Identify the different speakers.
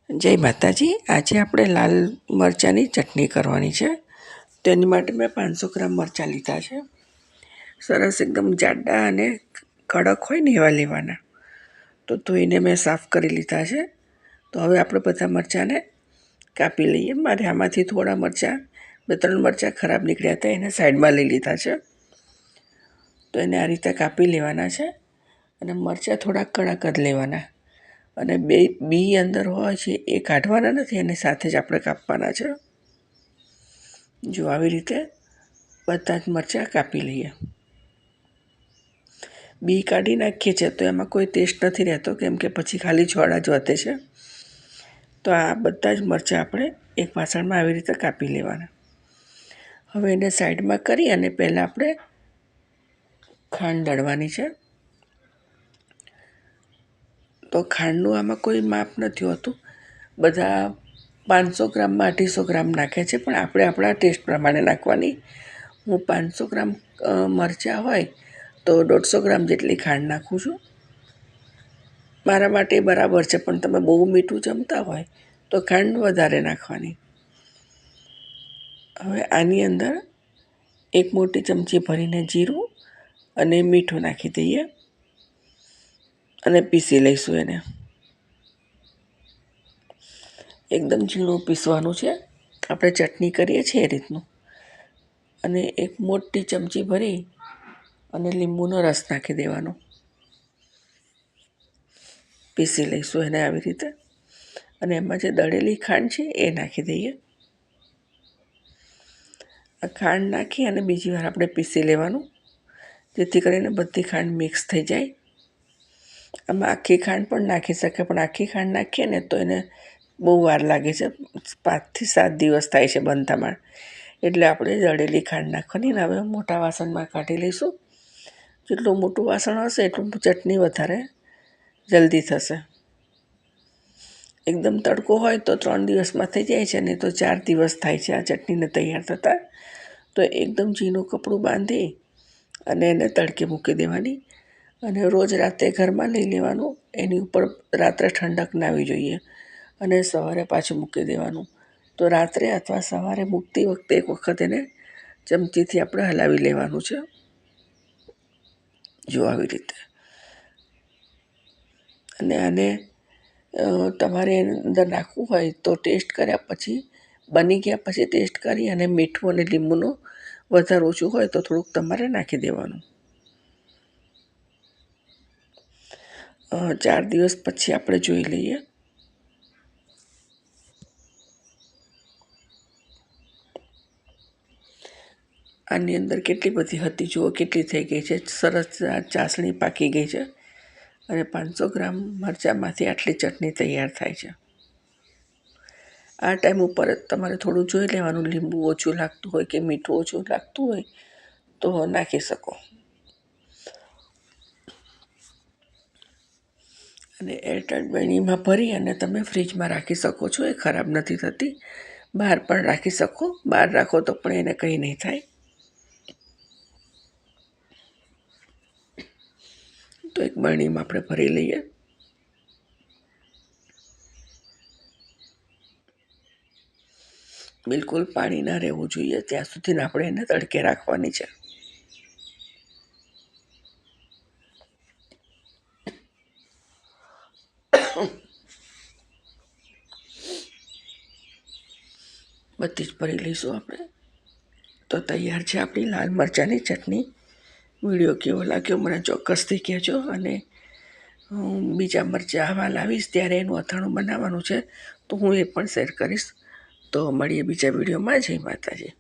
Speaker 1: જય માતાજી। આજે આપણે લાલ મરચાંની ચટણી કરવાની છે। તેની માટે મેં 500 ગ્રામ મરચાં લીધા છે। સરસ એકદમ જાડા અને કડક હોય ને એવા લેવાના। તો ધોઈને મેં સાફ કરી લીધા છે। તો હવે આપણે બધા મરચાંને કાપી લઈએ। મારે આમાંથી થોડા મરચાં 2-3 મરચાં ખરાબ નીકળ્યા હતા, એને સાઈડમાં લઈ લીધા છે। તો એને આ રીતે કાપી લેવાના છે અને મરચાં થોડા કડક જ લેવાના। અને બી અંદર હોય છે એ કાઢવાના નથી, એની સાથે જ આપણે કાપવાના છે। જો આવી રીતે બધા જ મરચાં કાપી લઈએ। બી કાઢી નાખીએ છીએ તો એમાં કોઈ ટેસ્ટ નથી રહેતો, કેમ કે પછી ખાલી છોડા જ વધે છે। તો આ બધા જ મરચાં આપણે એક વાસણમાં આવી રીતે કાપી લેવાના। હવે એને સાઈડમાં કરી અને પહેલાં આપણે ખાંડ દળવાની છે। તો ખાંડનું આમાં કોઈ માપ નથી હોતું, બધા 500 ગ્રામમાં 250 ગ્રામ નાખે છે, પણ આપણે આપણા ટેસ્ટ પ્રમાણે નાખવાની। હું 500 ગ્રામ મરચાં હોય તો 150 ગ્રામ જેટલી ખાંડ નાખું છું। મારા માટે બરાબર છે, પણ તમે બહુ મીઠું જમતા હોય તો ખાંડ વધારે નાખવાની। હવે આની અંદર 1 મોટી ચમચી ભરીને જીરું અને મીઠું નાખી દઈએ અને પીસી લઈશું એને। એકદમ ઝીણું પીસવાનું છે, આપણે ચટણી કરીએ છીએ એ રીતનું। અને 1 મોટી ચમચી ભરી અને લીંબુનો રસ નાખી દેવાનો। પીસી લઈશું એને આવી રીતે અને એમાં જે દળેલી ખાંડ છે એ નાખી દઈએ। આ ખાંડ નાખી અને બીજી વાર આપણે પીસી લેવાનું, જેથી કરીને બધી ખાંડ મિક્સ થઈ જાય। આમાં આખી ખાંડ પણ નાખી શકે, પણ આખી ખાંડ નાખીએ ને તો એને બહુ વાર લાગે છે, 5 થી 7 દિવસ થાય છે બનતામાં। એટલે આપણે દળેલી ખાંડ નાખવાની। ને હવે મોટા વાસણમાં કાઢી લઈશું। જેટલું મોટું વાસણ હશે એટલું ચટણી વધારે જલ્દી થશે। એકદમ તડકો હોય તો 3 દિવસમાં થઈ જાય છે, નહીં તો 4 દિવસ થાય છે આ ચટણીને તૈયાર થતાં। તો એકદમ ઝીણું કપડું બાંધી અને એને તડકે મૂકી દેવાની અને રોજ રાતે ઘરમાં લઈ લેવાનું। એની ઉપર રાત્રે ઠંડક ના આવવી જોઈએ અને સવારે પાછું મૂકી દેવાનું। તો રાત્રે અથવા સવારે મૂકતી વખતે એક વખત એને ચમચીથી આપણે હલાવી લેવાનું છે, જો આવી રીતે। અને આને તમારે અંદર નાખવું હોય તો ટેસ્ટ કર્યા પછી, બની ગયા પછી ટેસ્ટ કરી અને મીઠું અને લીંબુનું વધારે ઓછું હોય તો થોડુંક તમારે નાખી દેવાનું। 4 દિવસ પછી આપણે જોઈ લઈએ। આની અંદર કેટલી બધી હતી જુઓ, કેટલી થઈ ગઈ છે, સરસ ચાસણી પાકી ગઈ છે અને 500 ગ્રામ મરચાંમાંથી આટલી ચટણી તૈયાર થાય છે। આ ટાઈમ ઉપર તમારે થોડું જોઈ લેવાનું, લીંબુ ઓછું લાગતું હોય કે મીઠું ઓછું લાગતું હોય તો નાખી શકો। અને એરટાઈટ બરણીમાં ભરી અને તમે ફ્રીજમાં રાખી શકો છો, એ ખરાબ નથી થતી। બહાર પણ રાખી શકો, બહાર રાખો તો પણ એને કંઈ નહીં થાય। તો એક બરણીમાં આપણે ભરી લઈએ। બિલકુલ પાણી ના રહેવું જોઈએ ત્યાં સુધીને આપણે એને તડકે રાખવાની છે। બધી જ ભરી લઈશું આપણે। તો તૈયાર છે આપણી લાલ મરચાંની ચટણી। વિડીયો કેવો લાગ્યો મને ચોક્કસથી કહેજો અને હું બીજા મરચાં આવા લાવીશ ત્યારે એનું અથાણું બનાવવાનું છે, તો હું એ પણ શેર કરીશ। તો મળીએ બીજા વિડીયોમાં। જય માતાજી।